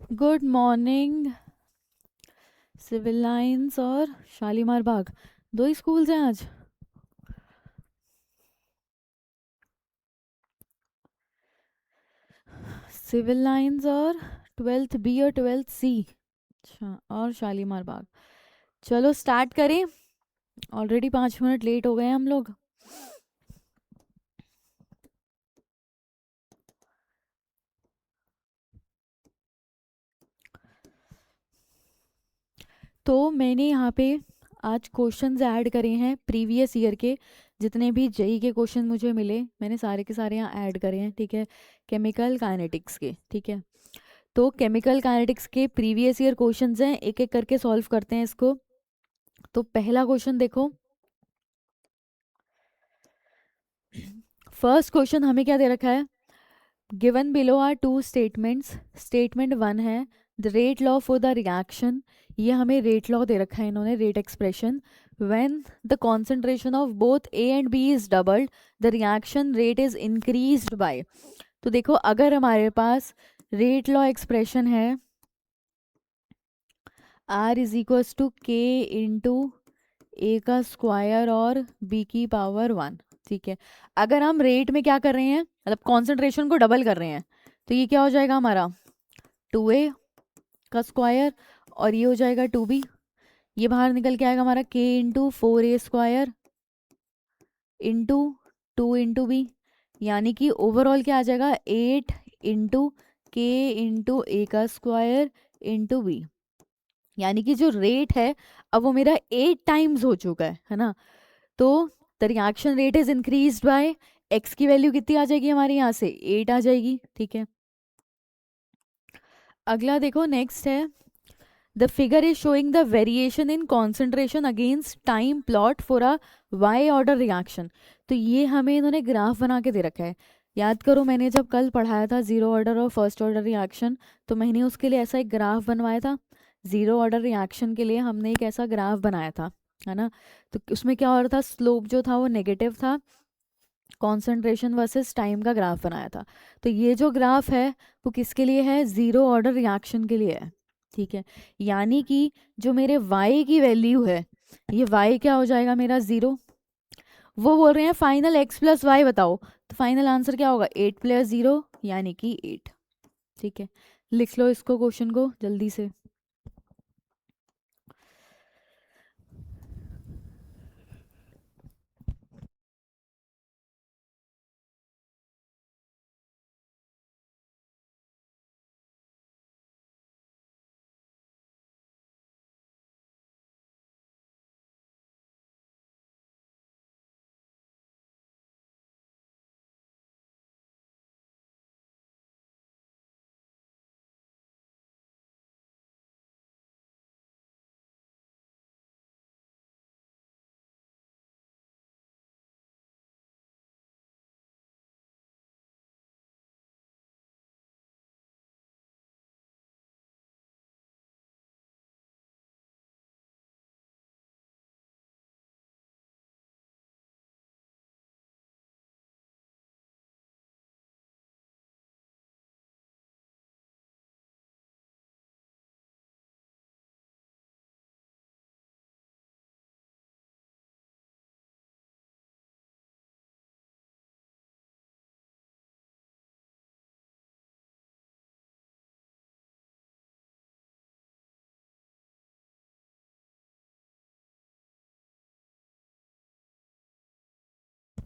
Good morning. Civil lines और शालीमार बाग, दो ही schools हैं आज। सिविल लाइंस और 12th B और 12th C। अच्छा, और शालीमार बाग। चलो स्टार्ट करें। ऑलरेडी 5 मिनट लेट हो गए हैं हम लोग। तो मैंने यहाँ पे आज क्वेश्चंस ऐड करे हैं प्रीवियस ईयर के। जितने भी जेई के क्वेश्चन मुझे मिले मैंने सारे के सारे यहाँ ऐड करे हैं, ठीक है। केमिकल काइनेटिक्स के, ठीक है। तो केमिकल काइनेटिक्स के प्रीवियस ईयर क्वेश्चंस हैं, एक एक करके सॉल्व करते हैं इसको। तो पहला क्वेश्चन देखो। फर्स्ट क्वेश्चन हमें क्या दे रखा है? Given below are two statements. Statement 1 है the rate law for the reaction. ये हमें रेट लॉ दे रखा है इन्होंने, rate expression. When the concentration of both A and B is doubled the reaction rate is increased by. तो देखो, अगर हमारे पास रेट लॉ एक्सप्रेशन है R is equals to K into A का स्क्वायर और बी की पावर 1, ठीक है। अगर हम रेट में क्या कर रहे हैं, मतलब कॉन्सेंट्रेशन को डबल कर रहे हैं, तो ये क्या हो जाएगा हमारा 2A का स्क्वायर, और ये हो जाएगा 2B। ये बाहर निकल के आएगा हमारा K into 4A square into 2 into B। यानी कि ओवरऑल क्या आ जाएगा 8 इंटू के इंटू ए का स्क्वायर इंटू बी। यानी कि जो रेट है अब वो मेरा 8 टाइम्स हो चुका है ना। तो the reaction rate is increase by x की वैल्यू कितनी आ जाएगी हमारे यहाँ से 8 आ जाएगी, ठीक है। अगला देखो, नेक्स्ट है the figure is showing the variation in concentration against time plot for a Y order reaction. तो ये हमें इन्होंने ग्राफ बना के दे रखा है। याद करो, मैंने जब कल पढ़ाया था जीरो ऑर्डर और फर्स्ट ऑर्डर रिएक्शन, तो मैंने उसके लिए ऐसा एक ग्राफ बनवाया था। जीरो ऑर्डर रिएक्शन के लिए हमने एक ऐसा ग्राफ बनाया था, है ना। तो उसमें क्या हो रहा था, स्लोप जो था वो नेगेटिव था, कॉन्सेंट्रेशन वर्सेस टाइम का ग्राफ बनाया था। तो ये जो ग्राफ है वो किसके लिए है, ज़ीरो ऑर्डर रिएक्शन के लिए है, ठीक है। यानी कि जो मेरे y की वैल्यू है, ये y क्या हो जाएगा मेरा 0। वो बोल रहे हैं फाइनल x प्लस वाई बताओ, तो फाइनल आंसर क्या होगा 8 प्लस 0 यानी कि 8, ठीक है। लिख लो इसको, क्वेश्चन को जल्दी से।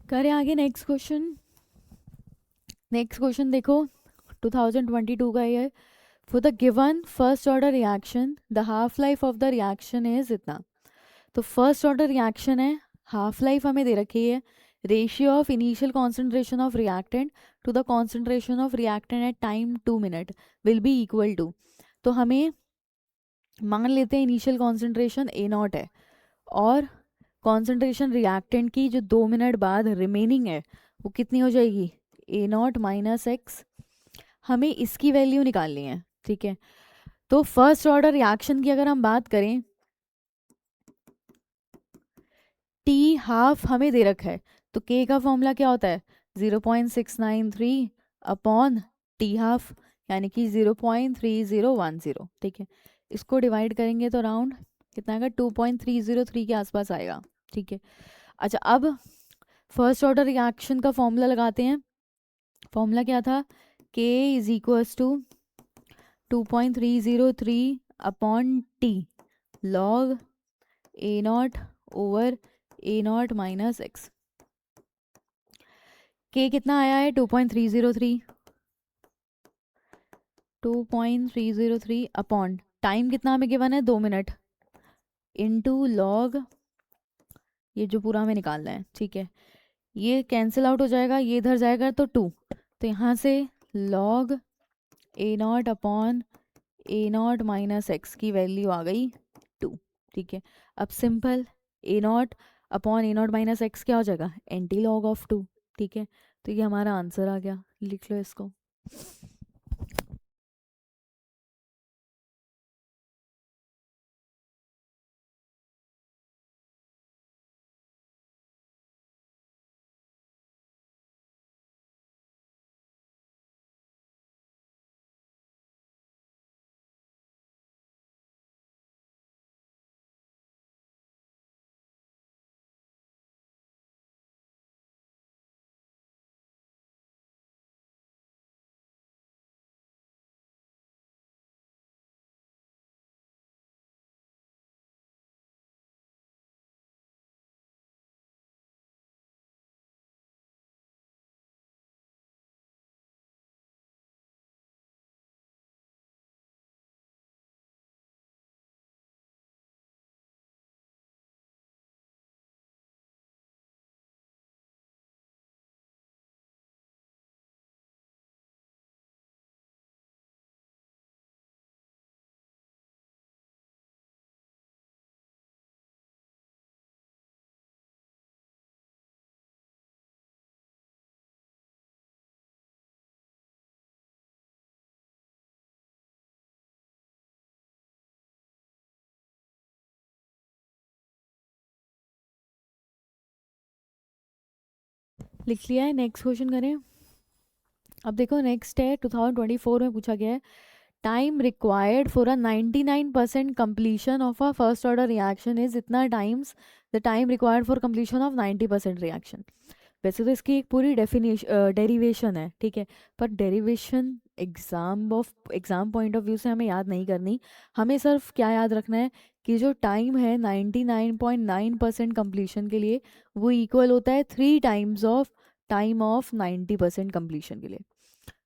करें आगे नेक्स्ट क्वेश्चन। नेक्स्ट क्वेश्चन देखो, 2022 का ये। For the given first order reaction the half life of the reaction is इतना। तो फर्स्ट ऑर्डर रिएक्शन है, हाफ लाइफ हमें दे रखी है। Ratio of initial concentration of reactant to the concentration of reactant at time 2 minute will be equal to. तो हमें मान लेते हैं इनिशियल कॉन्सेंट्रेशन A0 है, और कॉन्सेंट्रेशन रिएक्टेंट की जो 2 मिनट बाद रिमेनिंग है वो कितनी हो जाएगी A0 माइनस एक्स। हमें इसकी वैल्यू निकालनी है, ठीक है। तो फर्स्ट ऑर्डर रिएक्शन की अगर हम बात करें, टी हाफ हमें दे रखा है, तो के का फॉर्मूला क्या होता है 0.693 अपॉन टी हाफ। यानी कि 0.3010, ठीक है। इसको डिवाइड करेंगे तो अराउंड कितना आएगा, 2.303 के आसपास आएगा, ठीक है। अच्छा, अब फर्स्ट ऑर्डर रिएक्शन का फॉर्मूला लगाते हैं। फॉर्मूला क्या था, K is equals to 2.303 upon T log A not over A not minus x. के कितना आया है, 2.303, 2.303 अपॉन टाइम कितना हमें गिवन है, 2 मिनट, इनटू लॉग, ये जो पूरा हमें निकालना है, ठीक है। ये कैंसिल आउट हो जाएगा, ये इधर जाएगा तो 2, तो यहाँ से log A not upon a not minus x की वैल्यू आ गई 2, ठीक है। अब simple A not upon a not minus x क्या हो जाएगा, एंटी लॉग ऑफ 2, ठीक है। तो ये हमारा आंसर आ गया, लिख लो इसको। लिख लिया है, नेक्स्ट क्वेश्चन करें। अब देखो नेक्स्ट है 2024 में पूछा गया है, time required for a 99% completion of a first order reaction is इतना times the time required for completion of 90% reaction. वैसे तो इसकी एक पूरी डेफिनेशन डेरिवेशन है, ठीक है, पर derivation exam point of view से हमें याद नहीं करनी। हमें सिर्फ क्या याद रखना है कि जो टाइम है 99.9% कंप्लीशन के लिए, वो इक्वल होता है 3 times of time of 90% completion के लिए।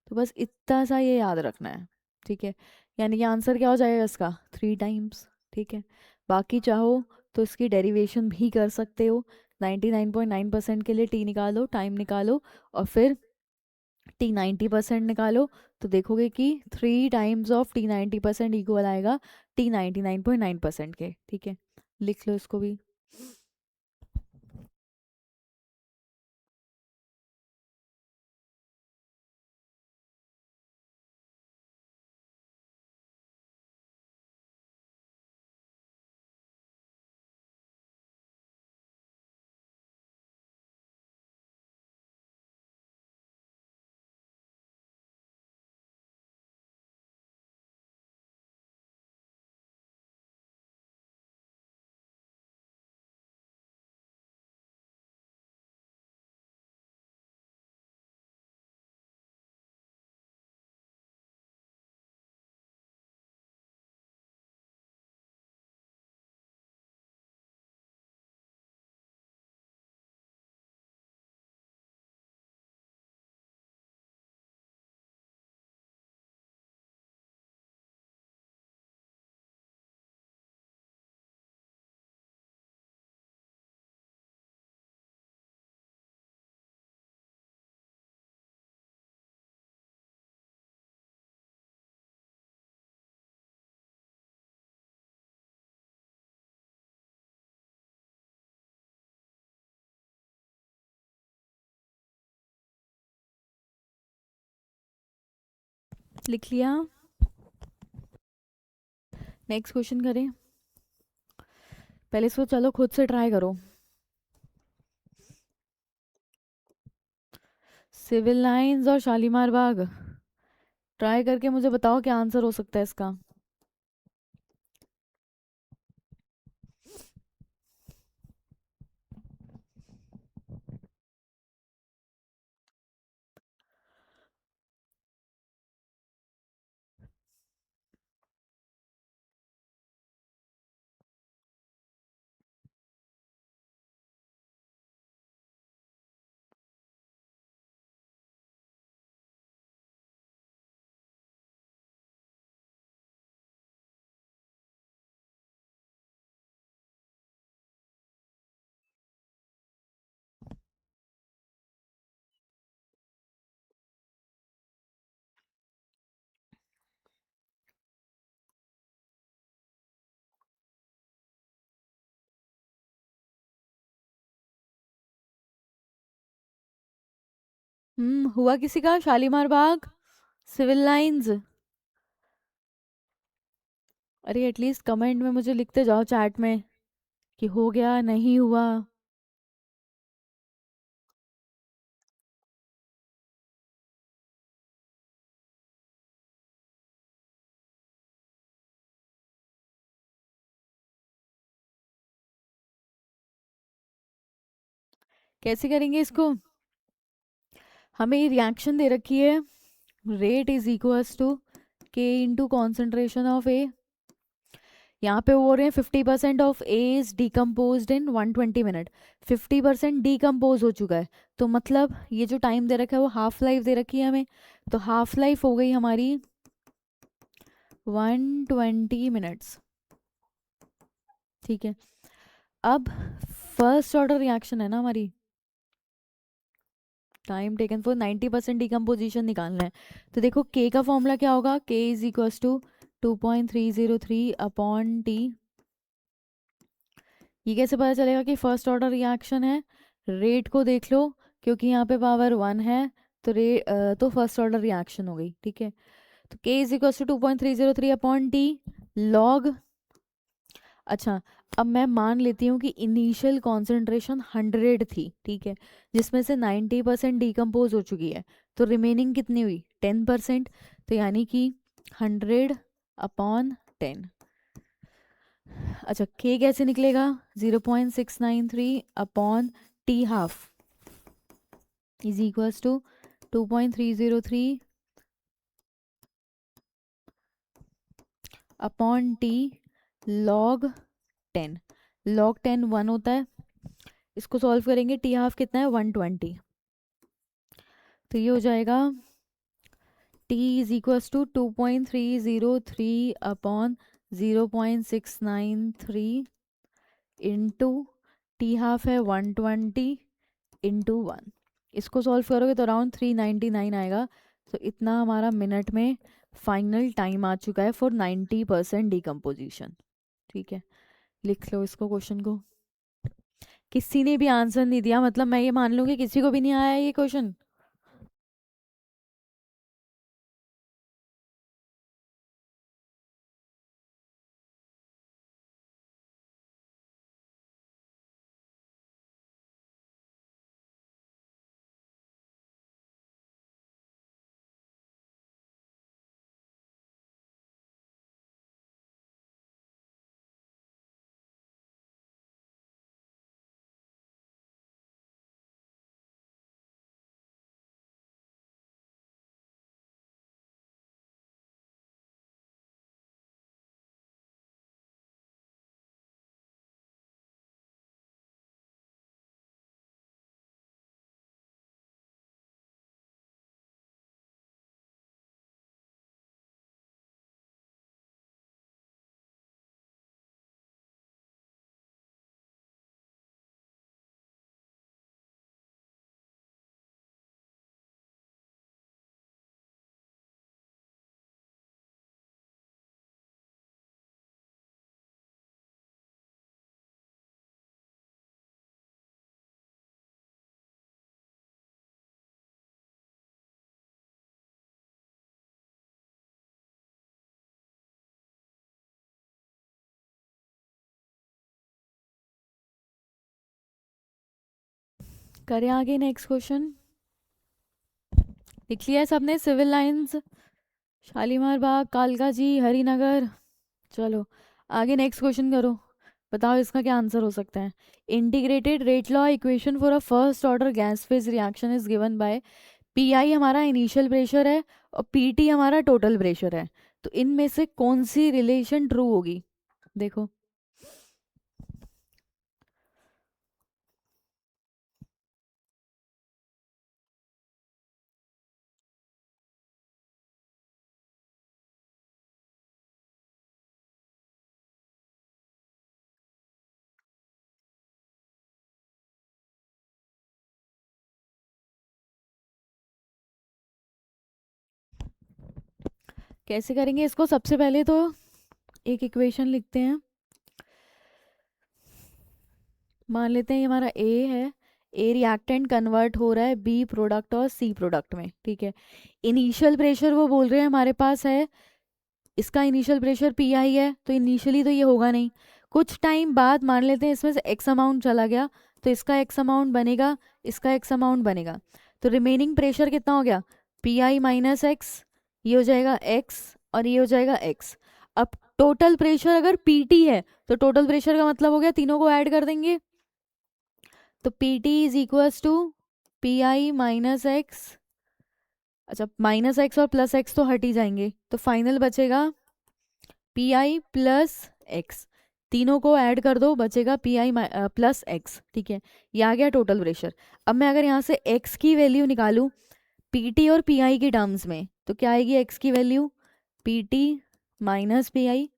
तो बस इतना सा ये याद रखना है, ठीक है। यानी कि आंसर क्या हो जाएगा इसका, 3 टाइम्स, ठीक है। बाकी चाहो तो इसकी डेरिवेशन भी कर सकते हो, 99.9% के लिए टी निकालो, टाइम निकालो, और फिर टी 90% निकालो, तो देखोगे कि 3 टाइम्स ऑफ टी 90% इक्वल आएगा टी 99.9% के, ठीक है। लिख लो इसको भी। लिख लिया, नेक्स्ट क्वेश्चन करें। पहले इसको चलो खुद से ट्राई करो। सिविल लाइंस और शालीमार बाग, ट्राई करके मुझे बताओ क्या आंसर हो सकता है इसका। हुआ किसी का शालीमार बाग, सिविल लाइंस। अरे एटलीस्ट कमेंट में मुझे लिखते जाओ चैट में कि हो गया नहीं हुआ। कैसे करेंगे इसको? हमें रिएक्शन दे रखी है, rate is equals to K into concentration of ए। यहाँ पे वो बोल रहे हैं 50% of A is decompose in 120 minute. 50% decompose हो चुका है, तो मतलब ये जो टाइम दे रखा है वो हाफ लाइफ दे रखी है हमें। तो हाफ लाइफ हो गई हमारी 120 मिनट्स। ठीक है, अब फर्स्ट ऑर्डर रिएक्शन है ना हमारी, टाइम टेकन फॉर 90% डिकम्पोजिशन निकालना है। तो देखो के का फॉर्मूला क्या होगा, K is equals to 2.303 upon T. ये कैसे पता चलेगा कि फर्स्ट ऑर्डर रिएक्शन है? रेट को देख लो, क्योंकि यहाँ पे पावर 1 है, तो तो फर्स्ट ऑर्डर रिएक्शन हो गई। ठीक है, तो k is equals to 2.303 upon T log. अच्छा, अब मैं मान लेती हूँ कि इनिशियल कॉन्सेंट्रेशन 100 थी, ठीक है, जिसमें से 90% डिकम्पोज हो चुकी है, तो रिमेनिंग कितनी हुई, 10%। तो यानी कि 100/10। अच्छा, के कैसे निकलेगा, 0.693 upon t half is equals to 2.303 upon T log 10। Log 10 1 होता है, इसको सॉल्व करेंगे, टी हाफ कितना है 120। तो ये हो जाएगा t is equals to 2.303 upon 0.693 into t half है 120 इंटू 1। इसको सॉल्व करोगे तो अराउंड 399 आएगा। तो इतना हमारा मिनट में फाइनल टाइम आ चुका है फॉर 90% डिकम्पोजिशन। ठीक है, लिख लो इसको क्वेश्चन को। किसी ने भी आंसर नहीं दिया, मतलब मैं ये मान लूँगी किसी को भी नहीं आया ये क्वेश्चन। करें आगे नेक्स्ट क्वेश्चन। लिख लिया है सबने सिविल लाइंस? शालीमार बाग, कालका जी, हरिनगर। चलो आगे नेक्स्ट क्वेश्चन करो, बताओ इसका क्या आंसर हो सकता है। Integrated rate law equation for a first order gas phase reaction is given by, P I हमारा इनिशियल प्रेशर है और पी टी हमारा टोटल प्रेशर है, तो इनमें से कौन सी रिलेशन ट्रू होगी। देखो कैसे करेंगे इसको। सबसे पहले तो एक इक्वेशन लिखते हैं, मान लेते हैं ये हमारा ए है, ए रिएक्टेंट कन्वर्ट हो रहा है बी प्रोडक्ट और सी प्रोडक्ट में, ठीक है। इनिशियल प्रेशर वो बोल रहे हैं हमारे पास है, इसका इनिशियल प्रेशर पी आई है, तो इनिशियली तो ये होगा नहीं, कुछ टाइम बाद मान लेते हैं इसमें से एक्स अमाउंट चला गया, तो इसका एक्स अमाउंट बनेगा, इसका एक्स अमाउंट बनेगा, तो रिमेनिंग प्रेशर कितना हो गया, पी आई माइनस एक्स, ये हो जाएगा एक्स और ये हो जाएगा एक्स। अब टोटल प्रेशर अगर पी टी है तो टोटल प्रेशर का मतलब हो गया तीनों को ऐड कर देंगे, तो p t is equals to p i minus x, अच्छा माइनस एक्स और प्लस एक्स तो हट ही जाएंगे, तो फाइनल बचेगा पी आई प्लस एक्स, तीनों को ऐड कर दो बचेगा पी आई प्लस एक्स, ठीक है। ये आ गया टोटल प्रेशर। अब मैं अगर यहाँ से एक्स की वैल्यू निकालूं पी टी और पी आई के टर्म्स में, तो क्या आएगी एक्स की value, P T minus P I,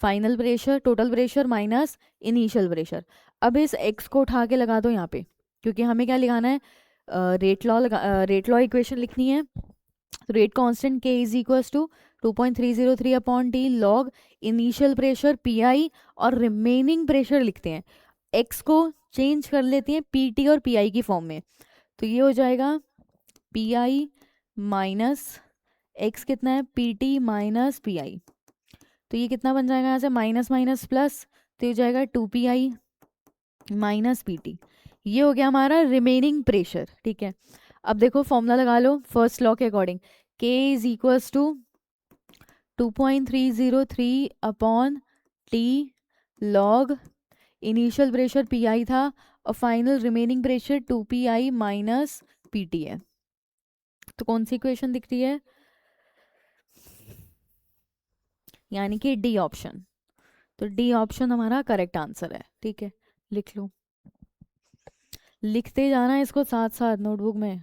final pressure total pressure minus initial pressure. अब इस एक्स को उठा के लगा दो यहाँ पे, क्योंकि हमें क्या लिखाना है, रेट लॉ इक्वेशन लिखनी है। Rate constant k is equals to 2.303 upon T log initial pressure p i और रिमेनिंग प्रेशर लिखते हैं, एक्स को चेंज कर लेते हैं पी टी और पी आई की फॉर्म में, तो ये हो जाएगा पी आई माइनस एक्स कितना है P T minus P I, तो ये कितना बन जाएगा यहाँ से माइनस माइनस प्लस, तो ये हो जाएगा 2 p i minus p T, ये हो गया हमारा रिमेनिंग प्रेशर, ठीक है। अब देखो फॉर्मूला लगा लो फर्स्ट लॉ के according, k is equals to 2.303 upon T log initial pressure p i था और final remaining pressure 2 p i minus p t है, तो कौन सी इक्वेशन दिख रही है, यानी कि डी ऑप्शन, तो डी ऑप्शन हमारा करेक्ट आंसर है, ठीक है। लिख लो, लिखते जाना है इसको साथ साथ नोटबुक में।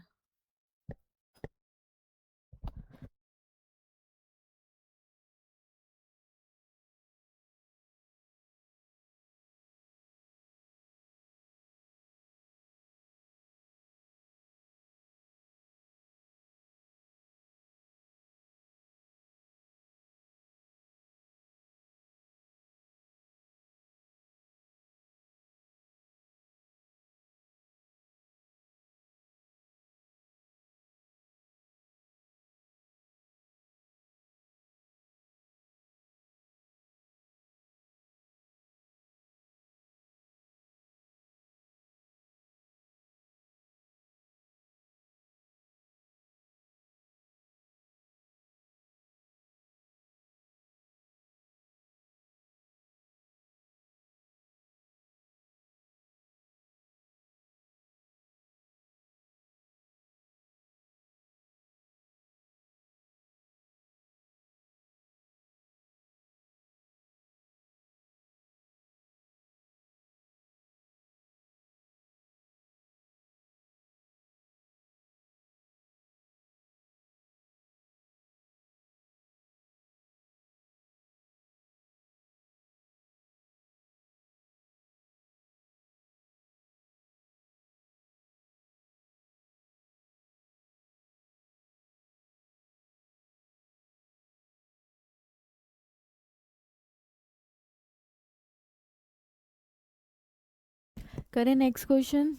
करें नेक्स्ट क्वेश्चन।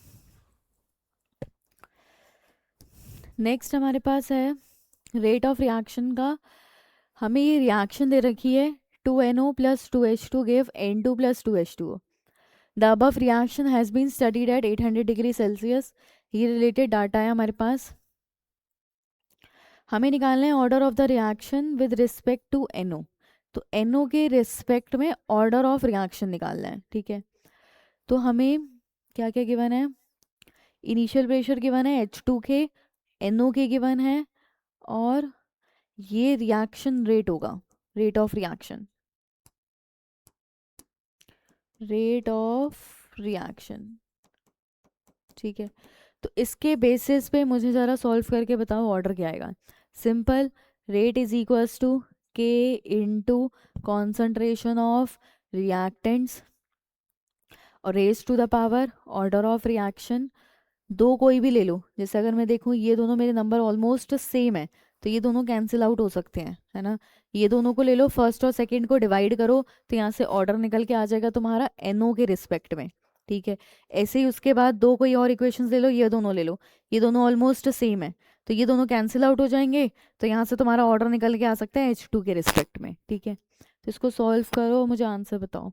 नेक्स्ट हमारे पास है रेट ऑफ रिएक्शन का, हमें ये रिएक्शन दे रखी है 2NO plus 2H2 give N2 plus 2H2O, the above reaction has been studied at 800 degree Celsius, ये रिलेटेड डाटा है हमारे पास। हमें निकालना है order of the reaction with respect to NO। तो NO के रिस्पेक्ट में ऑर्डर ऑफ रिएक्शन निकालना है, ठीक है। तो हमें क्या क्या गिवन है, इनिशियल प्रेशर गिवन है H2 के, NO के गिवन है, और ये रिएक्शन रेट होगा, rate of reaction, rate of reaction, ठीक है। तो इसके बेसिस पे मुझे ज़रा सॉल्व करके बताओ ऑर्डर क्या आएगा। Simple, rate is equals to K into concentration of reactants और raise to the power order of reaction. दो कोई भी ले लो, जैसे अगर मैं देखूँ ये दोनों मेरे नंबर ऑलमोस्ट सेम है तो ये दोनों कैंसिल आउट हो सकते हैं, है ना। ये दोनों को ले लो, फर्स्ट और सेकंड को डिवाइड करो तो यहाँ से ऑर्डर निकल के आ जाएगा तुम्हारा NO के रिस्पेक्ट में, ठीक है। ऐसे ही उसके बाद दो कोई और इक्वेशंस ले लो, ये दोनों ले लो, ये दोनों ऑलमोस्ट सेम है तो ये दोनों कैंसिल आउट हो जाएंगे, तो यहाँ से तुम्हारा ऑर्डर निकल के आ सकता है H2 के रिस्पेक्ट में, ठीक है। तो इसको सॉल्व करो, मुझे आंसर बताओ।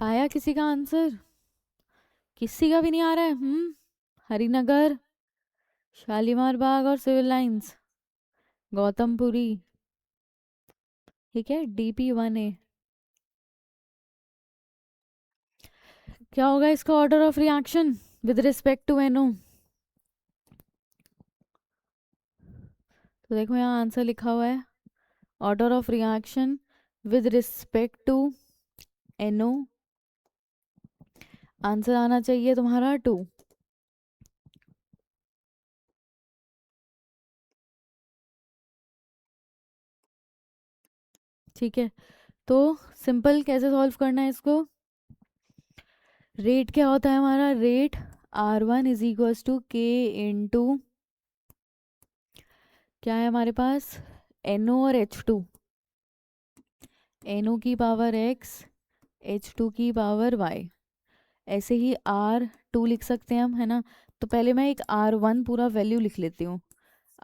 आया किसी का आंसर? किसी का भी नहीं आ रहा है? हरिनगर, शालीमार बाग और सिविल लाइंस, गौतमपुरी, ठीक है, DP1A। क्या होगा इसका order of reaction with respect to NO? तो देखो यहाँ आंसर लिखा हुआ है, order of reaction with respect to NO, answer आना चाहिए तुम्हारा 2। ठीक है, तो सिंपल कैसे सॉल्व करना है इसको, रेट क्या होता है हमारा, rate R1 is equals to K into क्या है हमारे पास, NO और H2, NO की पावर X, H2 की पावर Y। ऐसे ही R2 लिख सकते हैं हम, है ना। तो पहले मैं एक R1 पूरा वैल्यू लिख लेती हूँ।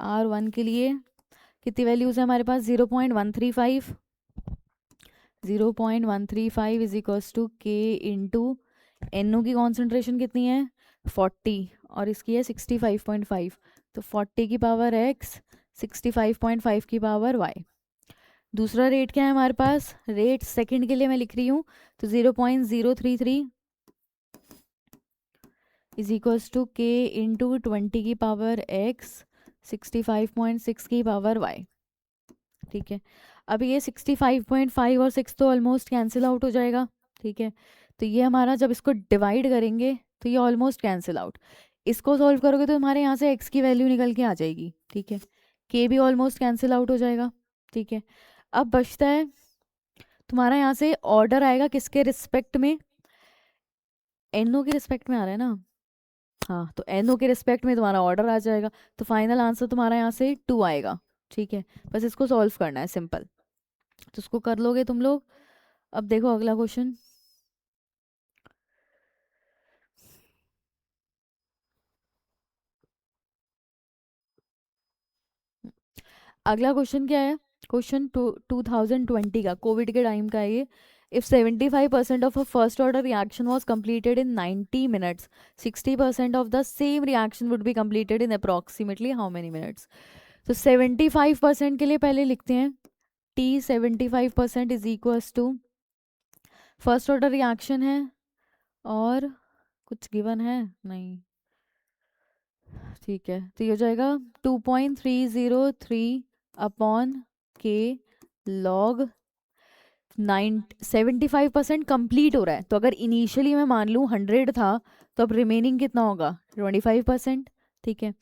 R1 के लिए कितनी वैल्यूज़ है हमारे पास, 0.135, 0.135 is equals to K into NO की कॉन्सेंट्रेशन कितनी है 40 और इसकी है 65.5, तो 40 की पावर X, 65.5 की पावर Y। दूसरा रेट क्या है हमारे पास, रेट सेकंड के लिए मैं लिख रही हूँ, तो 0.033 is equals to K into 20 की पावर X, 65.6 की पावर Y, ठीक है। अब ये 65.5 और 6 तो ऑलमोस्ट कैंसिल आउट हो जाएगा, ठीक है। तो ये हमारा जब इसको डिवाइड करेंगे तो ये ऑलमोस्ट कैंसिल आउट। इसको सॉल्व करोगे तो हमारे यहाँ से x की वैल्यू निकल के आ जाएगी, ठीक है। k भी ऑलमोस्ट कैंसिल आउट हो जाएगा, ठीक है। अब बचता है तुम्हारा यहाँ से ऑर्डर आएगा किसके रिस्पेक्ट में, एनो के रिस्पेक्ट में आ रहा है ना, हाँ, तो एनो के रिस्पेक्ट में तुम्हारा ऑर्डर आ जाएगा। तो फाइनल आंसर तुम्हारा यहाँ से 2 आएगा, ठीक है। बस इसको सॉल्व करना है, सिंपल। तो इसको कर लोगे तुम लोग। अब देखो अगला क्वेश्चन। अगला क्वेश्चन क्या है, क्वेश्चन 2020 का, कोविड के टाइम का है ये। If 75% of a first order reaction was completed in 90 minutes, 60% of the same reaction would be completed in approximately how many minutes. तो 75% के लिए पहले लिखते हैं t 75% is equals to first order reaction है, और कुछ गिवन है नहीं, ठीक है। तो ये हो जाएगा 2.303 अपॉन के लॉग 75% कंप्लीट हो रहा है। तो अगर इनिशियली मैं मान लूँ 100 था, तो अब रिमेनिंग कितना होगा 25%, ठीक है।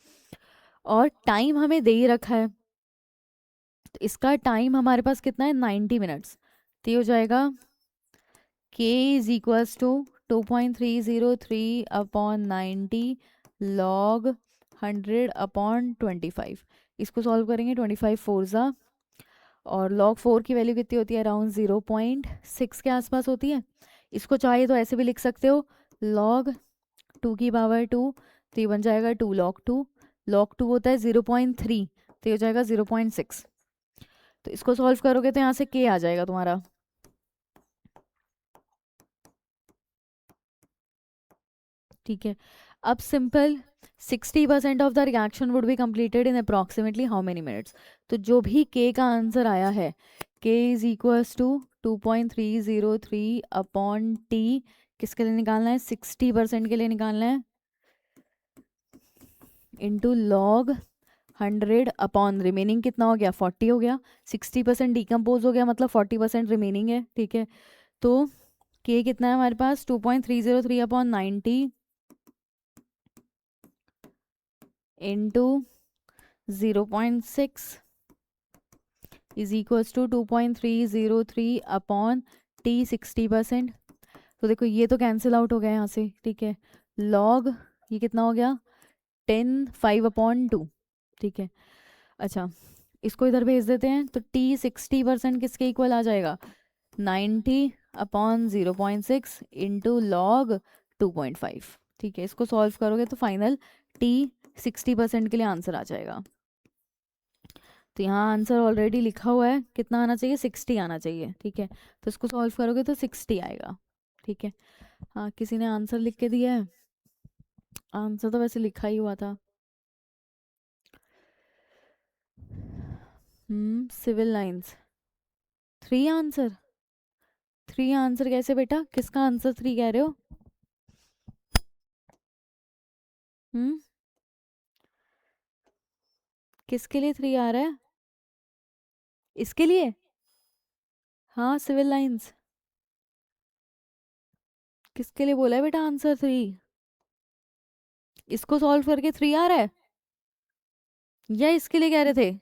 और टाइम हमें दे ही रखा है, तो इसका टाइम हमारे पास कितना है 90 मिनट्स। तो ये हो जाएगा k is equals to 2.303 upon 90 log 100 upon 25। इसको सॉल्व करेंगे, 25 फोर ज़ा, और log 4 की वैल्यू कितनी होती है, अराउंड 0.6 के आसपास होती है। इसको चाहे तो ऐसे भी लिख सकते हो, log 2 की पावर 2, तो ये बन जाएगा 2 log 2 होता है 0.3, तो ये हो जाएगा 0.6। तो इसको सॉल्व करोगे तो यहाँ से k आ जाएगा तुम्हारा, ठीक है। अब simple 60% of the reaction would be completed in approximately how many minutes. तो जो भी k का आंसर आया है, k is equals to 2.303 upon t, किसके लिए निकालना है, 60% के लिए निकालना है, इंटू लॉग 100 अपॉन रिमेनिंग कितना हो गया 40 हो गया, 60% डिकम्पोज हो गया, मतलब 40% रिमेनिंग है, ठीक है। तो k कितना है हमारे पास 2.303 upon 90 into 0.6 is equals to 2.303 upon t 60%। तो देखो ये तो कैंसिल आउट हो गया यहाँ से, ठीक है। लॉग ये कितना हो गया 10 5 अपॉन 2, ठीक है। अच्छा, इसको इधर भेज देते हैं, तो टी 60% किसके इक्वल आ जाएगा 90 अपॉन 0.6 इंटू लॉग 2.5, ठीक है। इसको सॉल्व करोगे तो फाइनल टी 60% के लिए आंसर आ जाएगा। तो यहाँ आंसर ऑलरेडी लिखा हुआ है, कितना आना चाहिए 60 आना चाहिए, ठीक है। तो इसको सॉल्व करोगे तो 60 आएगा, ठीक है। हाँ, किसी ने आंसर लिख के दिया है, आंसर तो वैसे लिखा ही हुआ था। सिविल लाइंस 3 आंसर, 3 आंसर कैसे बेटा, किसका आंसर 3 कह रहे हो? हम्म किसके लिए 3 आ रहा है, इसके लिए? हाँ, सिविल लाइंस किसके लिए बोला है बेटा आंसर 3? इसको सॉल्व करके 3 आ रहा है, या इसके लिए कह रहे थे?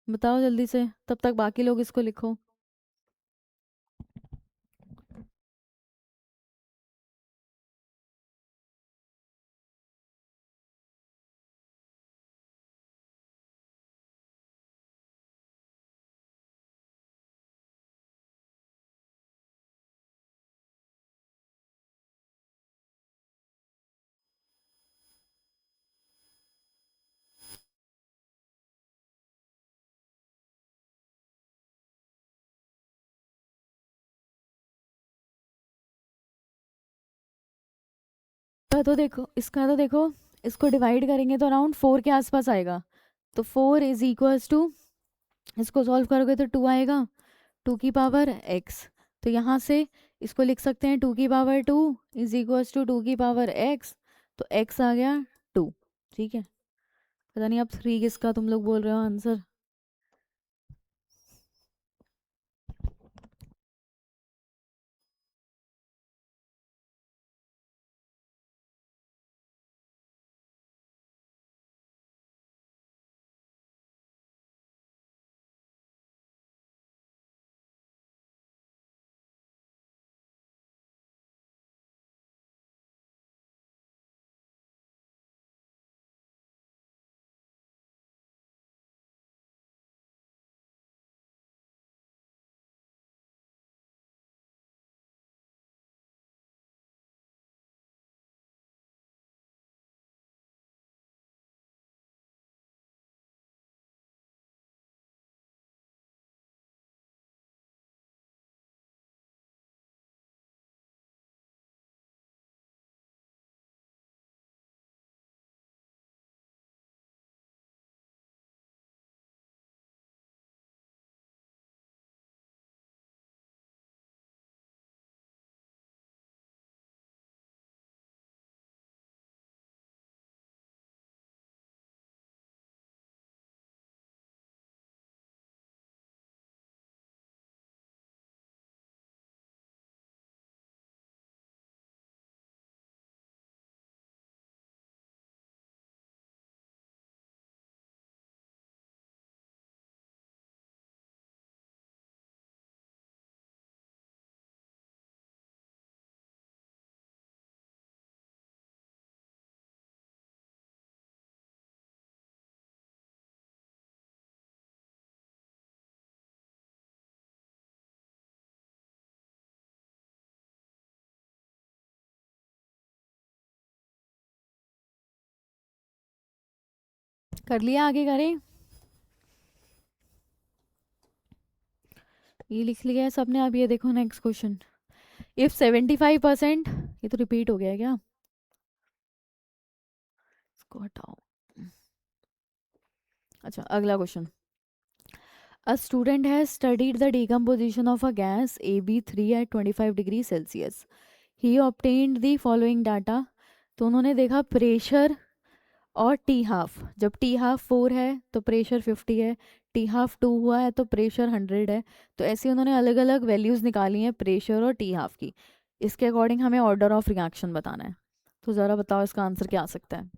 बताओ जल्दी से, तब तक बाकी लोग इसको लिखो। इसका तो देखो, इसको डिवाइड करेंगे तो अराउंड 4 के आसपास आएगा। तो 4 इज इक्वल्स टू, इसको सॉल्व करोगे तो 2 आएगा, 2 की पावर x। तो यहाँ से इसको लिख सकते हैं 2 की पावर 2 इज इक्वल्स टू 2 की पावर x। तो x आ गया 2, ठीक है। पता नहीं अब 3 किसका तुम लोग बोल रहे हो आंसर। कर लिया, आगे करें। ये लिख लिया है सबने। अब ये देखो नेक्स्ट क्वेश्चन। इफ 75%, ये तो रिपीट हो गया है क्या, इसको हटाओ। अच्छा, अगला question. A student has studied the decomposition of a gas AB3 at 25 degree Celsius. He obtained the following data. तो उन्होंने देखा प्रेशर और टी हाफ। जब टी हाफ 4 है तो प्रेशर 50 है, टी हाफ 2 हुआ है तो प्रेशर 100 है। तो ऐसे उन्होंने अलग अलग वैल्यूज़ निकाली हैं प्रेशर और टी हाफ की। इसके अकॉर्डिंग हमें ऑर्डर ऑफ रिएक्शन बताना है। तो ज़रा बताओ इसका आंसर क्या आ सकता है।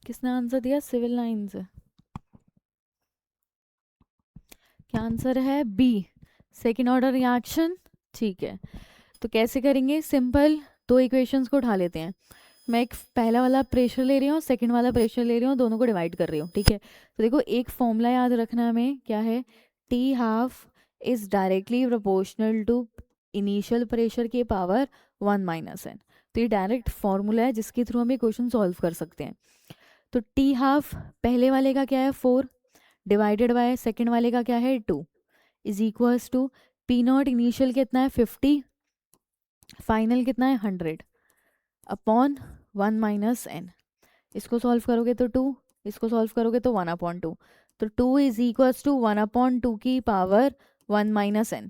किसने आंसर दिया, सिविल लाइन से? क्या आंसर है, बी, सेकेंड ऑर्डर रिएक्शन। ठीक है, तो कैसे करेंगे, सिंपल, दो इक्वेशंस को उठा लेते हैं। मैं एक पहला वाला प्रेशर ले रही हूँ, सेकंड वाला प्रेशर ले रही हूँ, दोनों को डिवाइड कर रही हूँ। ठीक है, तो देखो एक फॉर्मूला याद रखना हमें, क्या है, t half is directly proportional to initial pressure की पावर 1 - n। तो ये डायरेक्ट फॉर्मूला है जिसके थ्रू हम ये क्वेश्चन सॉल्व कर सकते हैं। तो टी हाफ पहले वाले का क्या है 4, डिवाइडेड बाय सेकेंड वाले का क्या है 2, is equals to p not initial कितना है 50, फाइनल कितना है 100 अपॉन 1 - n। इसको सॉल्व करोगे तो 2, इसको सॉल्व करोगे तो 1/2। तो 2 इज इक्वल्स टू 1/2 की पावर 1 - n।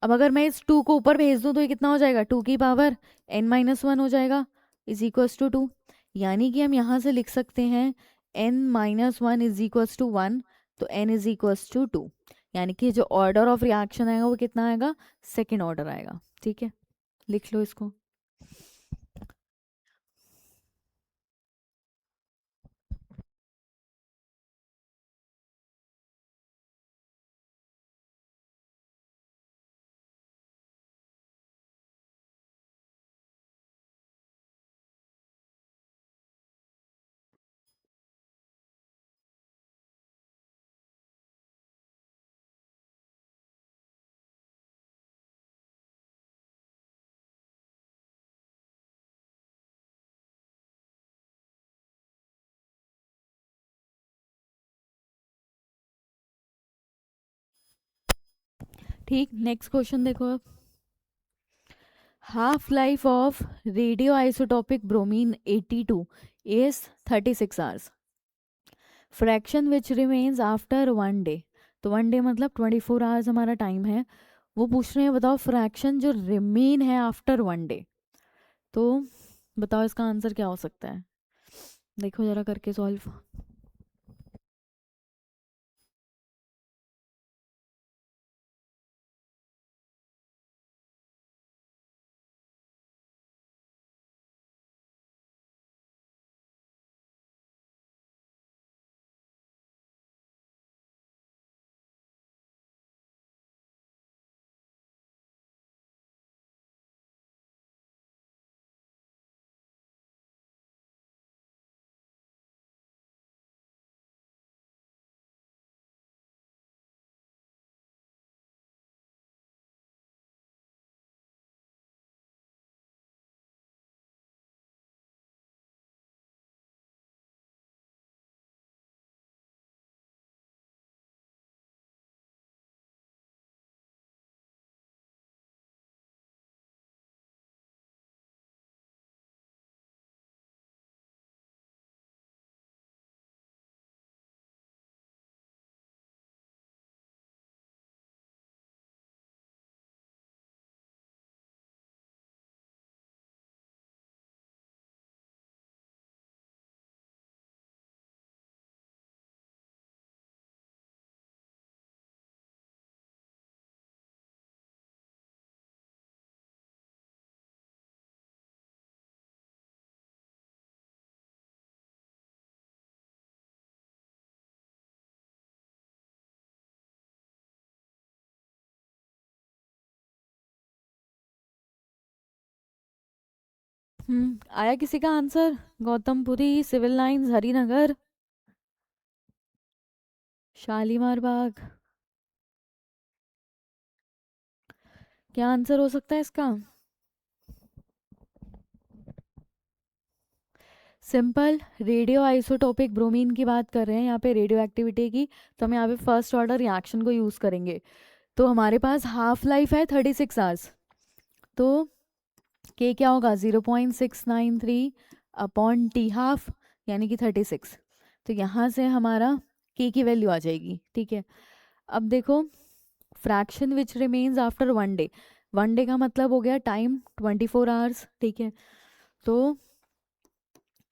अब अगर मैं इस 2 को ऊपर भेज दूँ तो ये कितना हो जाएगा, 2 की पावर n - 1 हो जाएगा, इज इक्वल्स टू 2। यानी कि हम यहाँ से लिख सकते हैं n - 1 इज इक्वल्स टू 1, तो n इज इक्वल्स टू 2। यानी कि जो ऑर्डर ऑफ रिएक्शन आएगा वो कितना आएगा, सेकेंड ऑर्डर आएगा। ठीक है, लिख लो इसको। ठीक, नेक्स्ट क्वेश्चन देखो अब। Half life of radio isotopic bromine 82 is 36 hours. Fraction which remains after 1 day. तो 1 डे मतलब 24 आवर्स हमारा टाइम है। वो पूछ रहे हैं बताओ फ्रैक्शन जो रिमेन है आफ्टर 1 डे। तो बताओ इसका आंसर क्या हो सकता है, देखो जरा करके सॉल्व। आया किसी का answer? Gautampuri, Civil Lines, Harinagar, Shalimar Bagh, क्या आंसर हो सकता है इसका? सिंपल, रेडियो आइसोटोपिक ब्रोमीन की बात कर रहे हैं यहाँ पे, रेडियो एक्टिविटी की। तो हम यहाँ पे फर्स्ट ऑर्डर रिएक्शन को यूज़ करेंगे। तो हमारे पास हाफ लाइफ है 36 आवर्स। तो के क्या होगा? 0.693 अपॉन टी हाफ, यानी कि 36। तो यहाँ से हमारा के की वैल्यू आ जाएगी। ठीक है, अब देखो, fraction which remains after 1 day. 1 day का मतलब हो गया टाइम 24 आवर्स। ठीक है, तो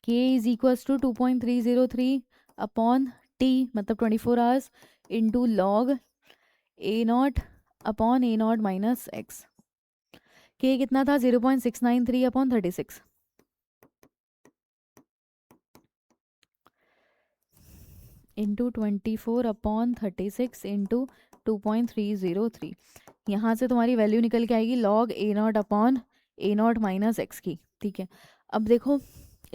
k is equals to 2.303 upon t, मतलब 24 hours, into log A not upon a not minus x. के कितना था? 0.693 अपॉन 36, इंटू 24/36 इंटू 2.303। यहाँ से तुम्हारी वैल्यू निकल के आएगी log A not upon a not minus x की। ठीक है, अब देखो,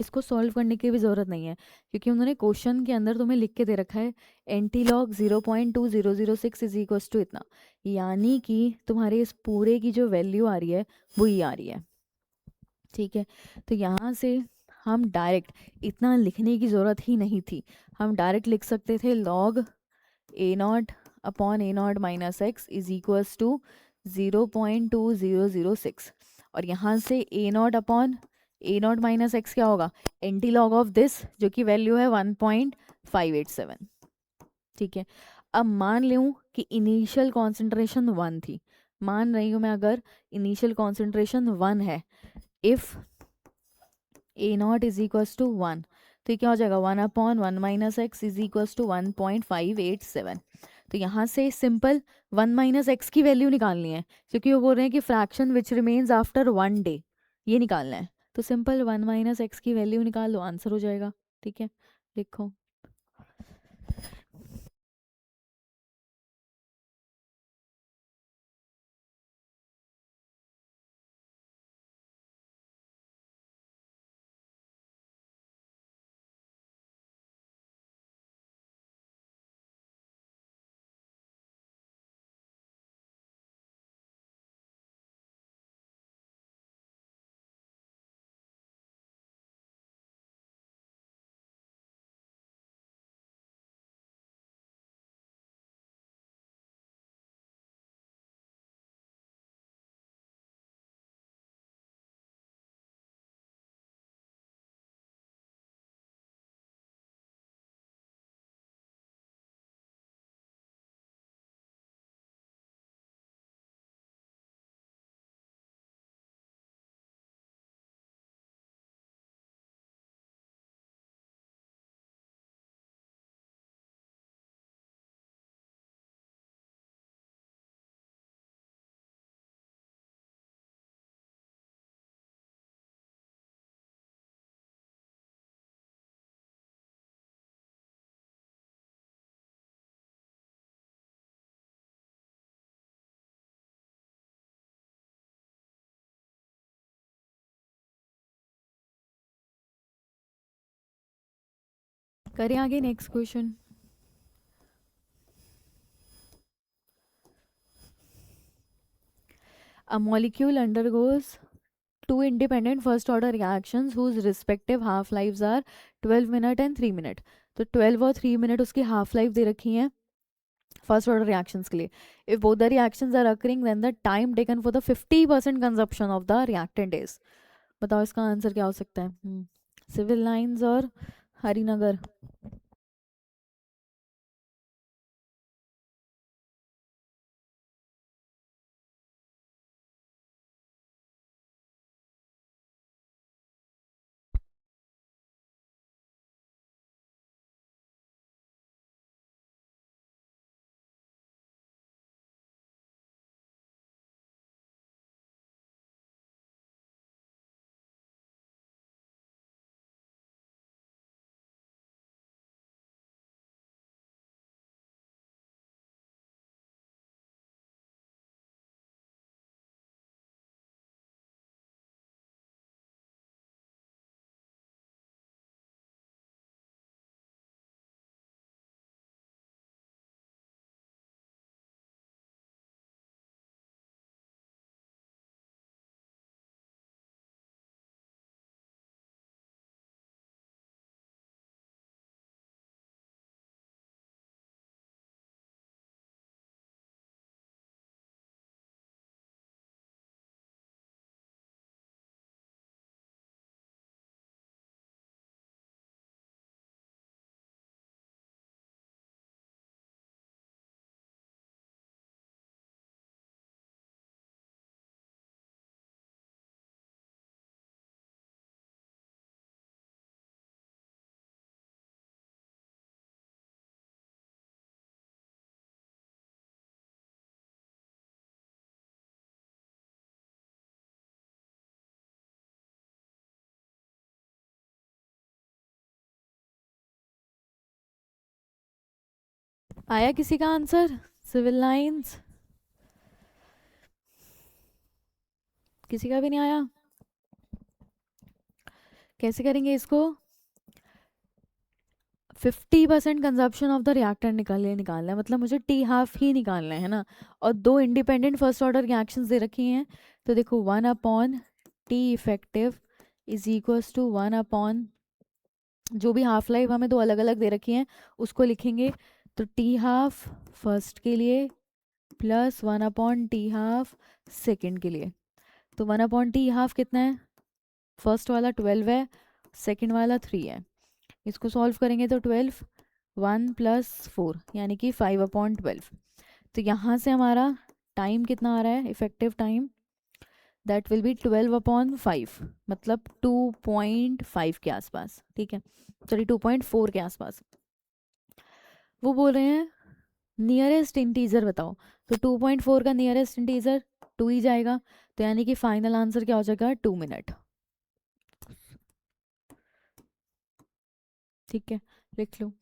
इसको सॉल्व करने की भी ज़रूरत नहीं है, क्योंकि उन्होंने क्वेश्चन के अंदर तुम्हें लिख के दे रखा है anti log 0.2006 is equals to इतना, यानी कि तुम्हारे इस पूरे की जो वैल्यू आ रही है वो ये आ रही है। ठीक है, तो यहाँ से हम डायरेक्ट, इतना लिखने की ज़रूरत ही नहीं थी, हम डायरेक्ट लिख सकते थे log A not upon a not minus x is equals to 0.2006। और यहाँ से a not upon a not minus x क्या होगा? एंटी लॉग ऑफ दिस, जो कि वैल्यू है 1.587। ठीक है, अब मान लूँ कि इनिशियल कॉन्सेंट्रेशन 1 थी, मान रही हूँ मैं, अगर इनिशियल कॉन्सेंट्रेशन 1 है, if a not is equals to 1, तो ये क्या हो जाएगा? 1/1 - x इज इक्वल्स टू 1.587। तो यहाँ से सिंपल 1 - x की वैल्यू निकालनी है, क्योंकि वो बोल रहे हैं कि fraction which remains after 1 day, ये निकालना है। तो सिंपल 1 - x की वैल्यू निकाल लो, आंसर हो जाएगा। ठीक है, लिखो। करें आगे next question. A molecule undergoes two independent first order reactions whose respective half lives are 12 minute and 3 minute. तो 12 और 3 मिनट उसकी हाफ लाइफ दे रखी हैं फर्स्ट ऑर्डर रिएक्शंस के लिए। If both the reactions are occurring then the time taken for the 50% consumption of the reactant is. बताओ इसका answer क्या हो सकता है? सिविल लाइंस और हरिनगर। आया किसी का आंसर? सिविल लाइंस किसी का भी नहीं आया? कैसे करेंगे इसको? 50% कंजप्शन ऑफ द रिएक्टर निकालना है, मतलब मुझे टी हाफ ही निकालना है ना। और दो इंडिपेंडेंट फर्स्ट ऑर्डर रिएक्शंस दे रखी हैं, तो देखो 1 upon t effective is equals to 1 upon, जो भी हाफ लाइफ हमें दो अलग अलग दे रखी हैं उसको लिखेंगे, तो टी हाफ फर्स्ट के लिए plus 1 upon t half second के लिए। तो 1 अपॉन टी हाफ कितना है? फर्स्ट वाला 12 है, सेकेंड वाला 3 है। इसको सॉल्व करेंगे तो 12, 1 + 4 यानी कि 5/12। तो यहाँ से हमारा टाइम कितना आ रहा है, effective time, that will be 12/5, मतलब 2.5 के आसपास, ठीक है, सॉरी 2.4 के आसपास। वो बोल रहे हैं नियरेस्ट इंटीजर बताओ, तो 2.4 का नियरेस्ट इंटीजर 2 ही जाएगा, तो यानी कि फाइनल आंसर क्या हो जाएगा, 2 मिनट। ठीक है, लिख लो।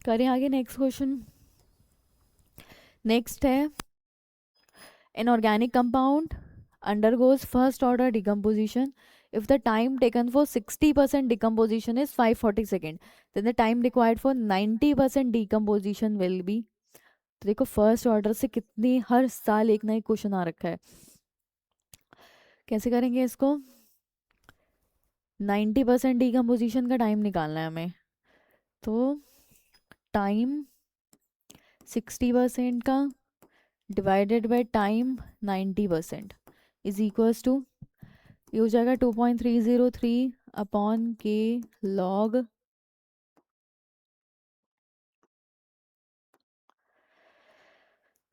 करें आगे नेक्स्ट क्वेश्चन। नेक्स्ट है, an organic compound undergoes first order decomposition if the time taken for 60% decomposition is 540 seconds, then the time required for 90% decomposition will be। तो देखो फर्स्ट ऑर्डर से कितनी हर साल एक नई क्वेश्चन आ रखा है, कैसे करेंगे इसको? 90% डिकम्पोजिशन का टाइम निकालना है हमें, तो टाइम 60% का divided by time 90% is equals to, ये हो जाएगा 2.303 अपॉन के लॉग,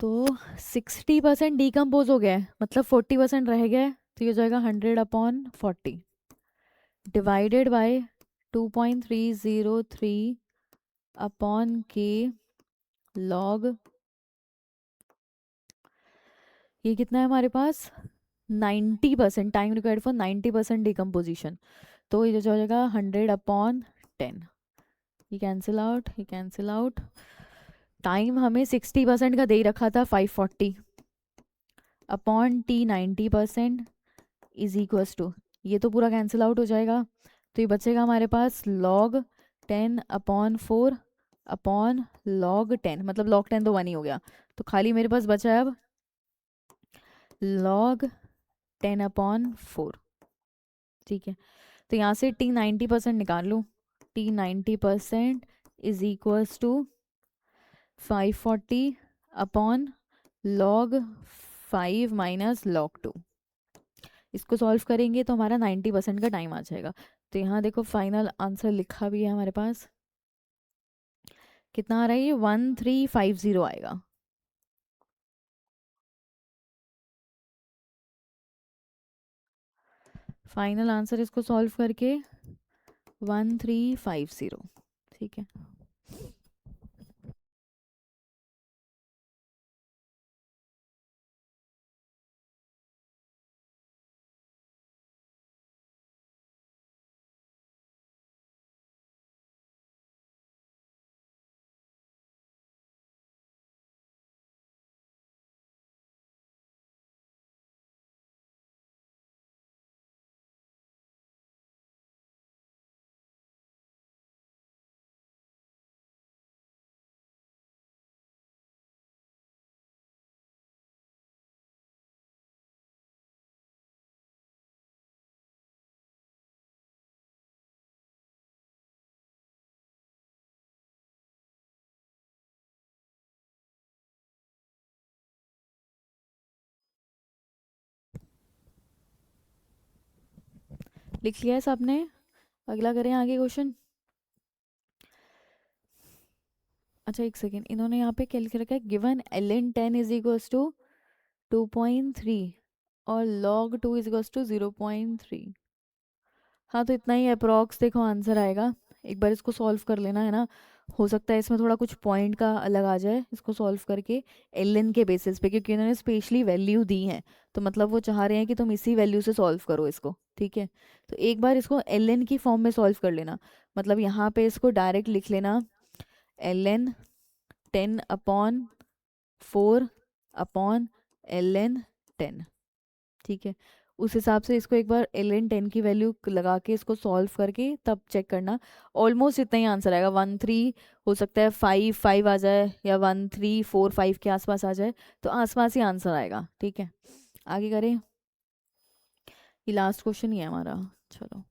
तो 60% डिकम्पोज हो गया है, मतलब 40% रह गया है, तो ये हो जाएगा 100/40 divided by 2.303 upon k log, ये कितना है हमारे पास, 90% टाइम रिक्वायर्ड फॉर 90% डिकम्पोजिशन, तो ये जो हो जाएगा 100/10। ये कैंसिल आउट, ये कैंसिल आउट। टाइम हमें 60% का दे ही रखा था 540 upon t 90% is equals to, ये तो पूरा कैंसिल आउट हो जाएगा, तो ये बचेगा हमारे पास log 10/4 अपॉन log 10, मतलब log 10 तो 1 ही हो गया, तो खाली मेरे पास बचा है अब log 10/4। ठीक है, तो यहाँ से टी 90% निकाल लूँ, t 90% is equals to 540 upon log 5 minus log 2। इसको सॉल्व करेंगे तो हमारा 90% का टाइम आ जाएगा। तो यहाँ देखो फाइनल आंसर लिखा भी है हमारे पास, कितना आ रहा है, ये 1350 आएगा। फाइनल आंसर इसको सॉल्व करके 1350। ठीक है। लिख लिया है सबने? अगला करें आगे क्वेश्चन। अच्छा एक सेकेंड, इन्होंने यहाँ पे क्या लिख रखा है, given ln 10 is equals to 2.3 और log 2 इज इक्वल्स टू 0.3। हाँ तो इतना ही अप्रॉक्स देखो आंसर आएगा। एक बार इसको सॉल्व कर लेना है ना, हो सकता है इसमें थोड़ा कुछ पॉइंट का अलग आ जाए इसको सॉल्व करके ln के बेसिस पे, क्योंकि इन्होंने स्पेशली वैल्यू दी है, तो मतलब वो चाह रहे हैं कि तुम इसी वैल्यू से सॉल्व करो इसको, ठीक है। तो एक बार इसको ln की फॉर्म में सॉल्व कर लेना, मतलब यहाँ पे इसको डायरेक्ट लिख लेना ln 10/4/ln 10, ठीक है। उस हिसाब से इसको एक बार ln 10 की वैल्यू लगा के इसको सॉल्व करके तब चेक करना। ऑलमोस्ट इतना ही आंसर आएगा, 1 3, हो सकता है 5 5 आ जाए या 1 3 4 5 के आसपास आ जाए, तो आसपास ही आंसर आएगा, ठीक है। आगे करें, ये लास्ट क्वेश्चन ही है हमारा। चलो।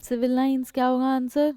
सिविल लाइंस क्या होगा आंसर?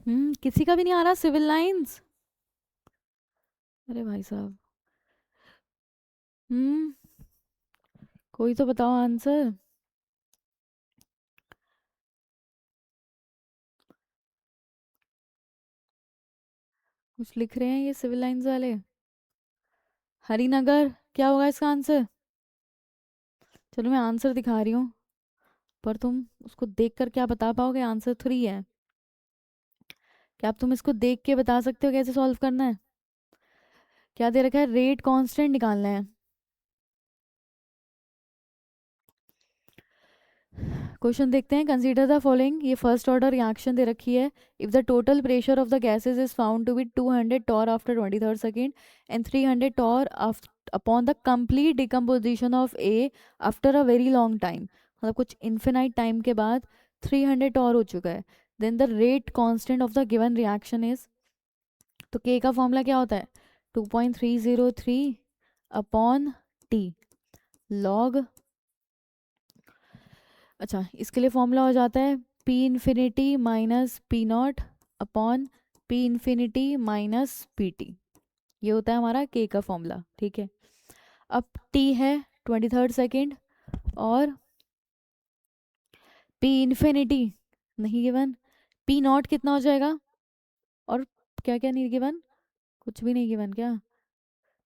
किसी का भी नहीं आ रहा सिविल लाइंस। अरे भाई साहब। हम्म कोई तो बताओ आंसर। कुछ लिख रहे हैं ये सिविल लाइंस वाले। हरिनगर क्या होगा इसका आंसर? चलो मैं आंसर दिखा रही हूँ, पर तुम उसको देख कर क्या बता पाओगे? आंसर 3 है। क्या आप तुम इसको देख के बता सकते हो कैसे सॉल्व करना है? क्या दे रखा है? रेट कांस्टेंट निकालना है। क्वेश्चन देखते हैं। कंसीडर द फॉलोइंग, ये फर्स्ट ऑर्डर रिएक्शन दे रखी है। If the total pressure of the gases is found to be 200 torr after 23rd second and 300 torr upon the complete decomposition of a after a very long time, मतलब कुछ infinite time के बाद 300 Tor हो चुका है, then the rate constant of the given reaction is. तो k का formula क्या होता है? 2.303 अपॉन टी लॉग। अच्छा, इसके लिए फॉर्मूला हो जाता है P infinity minus P not upon P infinity minus p T. ये होता है हमारा के का फॉर्मूला, ठीक है। अब टी है 23rd सेकेंड और पी इन्फिनिटी नहीं गिवन, पी नॉट कितना हो जाएगा, और क्या क्या नहीं गिवन? कुछ भी नहीं गिवन क्या?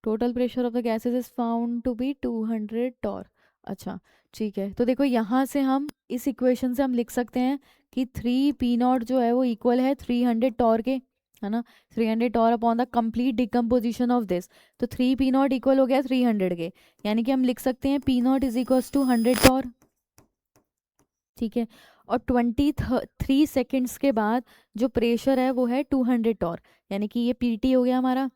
Total pressure of the gases is found to be 200 torr. अच्छा, ठीक है। तो देखो यहाँ से हम इस इक्वेशन से हम लिख सकते हैं कि 3 पी नॉट जो है वो इक्वल है 300 टॉर के, है ना। 300 torr upon the complete decomposition of this. तो 3 पी नॉट इक्वल हो गया 300 के, यानी कि हम लिख सकते हैं p not is equal to 100 torr, ठीक है। और 23 सेकेंड्स के बाद जो प्रेशर है वो है 200 टॉर, यानी कि ये पी टी हो गया हमारा।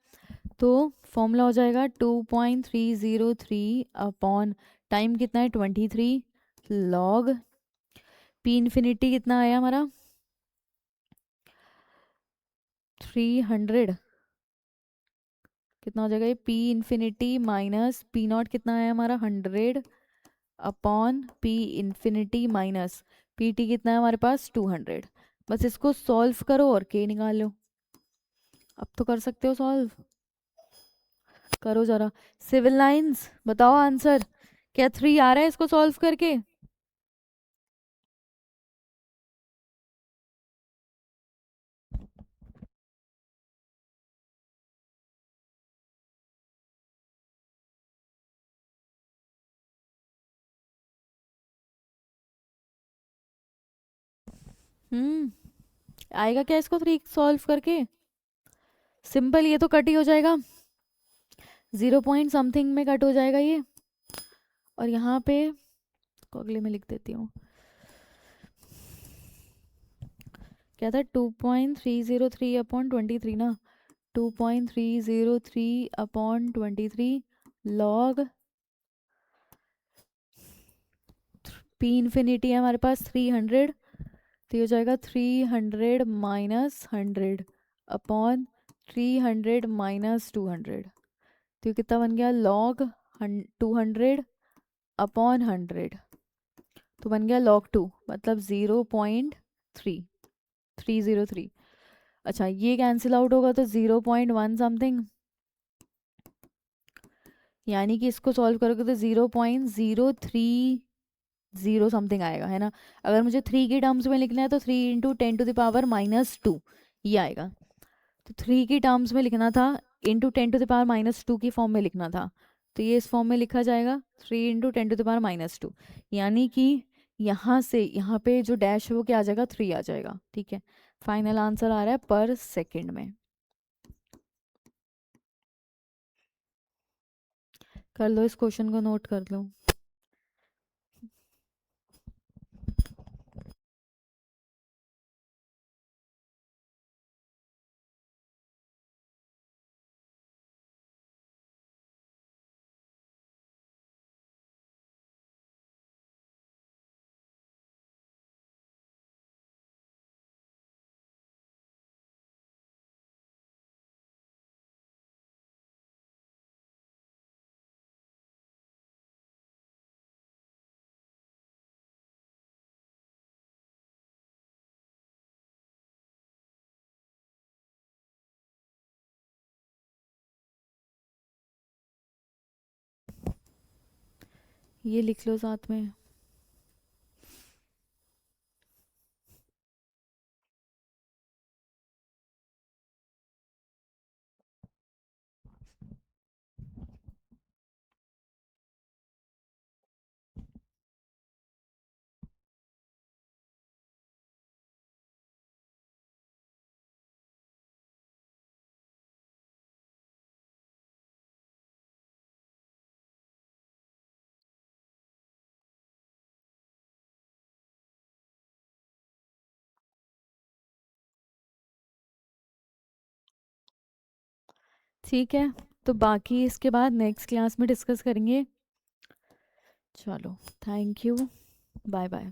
तो फॉर्मूला हो जाएगा 2.303 अपॉन टाइम कितना है 23 लॉग पी इन्फिनिटी कितना आया हमारा 300, कितना हो जाएगा ये P infinity minus P not कितना आया हमारा 100 upon P infinity minus p T कितना है हमारे पास 200। बस इसको सॉल्व करो और के निकाल लो। अब तो कर सकते हो सॉल्व, करो जरा। सिविल लाइंस बताओ आंसर। क्या 3 आ रहा है इसको सॉल्व करके? हम्म आएगा क्या इसको 3 सॉल्व करके? सिंपल, ये तो कट ही हो जाएगा, 0 पॉइंट समथिंग में कट हो जाएगा ये। और यहाँ पे को अगले में लिख देती हूँ। क्या था? 2.303 अपॉन 23 ना। 2.303 अपॉन 23 लॉग पी इन्फिनिटी है हमारे पास 300, तो ये हो जाएगा 300 माइनस 100 अपॉन 300 माइनस 200। तो ये कितना बन गया? लॉग 200 अपॉन 100, तो बन गया log 2, मतलब 0.303। अच्छा, ये कैंसिल आउट होगा तो 0.1 समथिंग, यानी कि इसको सॉल्व करोगे तो 0.030 समथिंग आएगा, है ना। अगर मुझे 3 की टर्म्स में लिखना है तो 3 × 10⁻⁻², ये आएगा। तो 3 की टर्म्स में लिखना था, × 10⁻², की फॉर्म में लिखना था, तो ये इस फॉर्म में लिखा जाएगा 3 × 10⁻², यानी कि यहाँ से यहाँ पे जो डैश है वो क्या आ जाएगा? 3 आ जाएगा, ठीक है। फाइनल आंसर आ रहा है पर सेकेंड में। कर लो, इस क्वेश्चन को नोट कर लो। ये लिख लो साथ में। ठीक है, तो बाकी इसके बाद नेक्स्ट क्लास में डिस्कस करेंगे। चलो, थैंक यू, बाय बाय।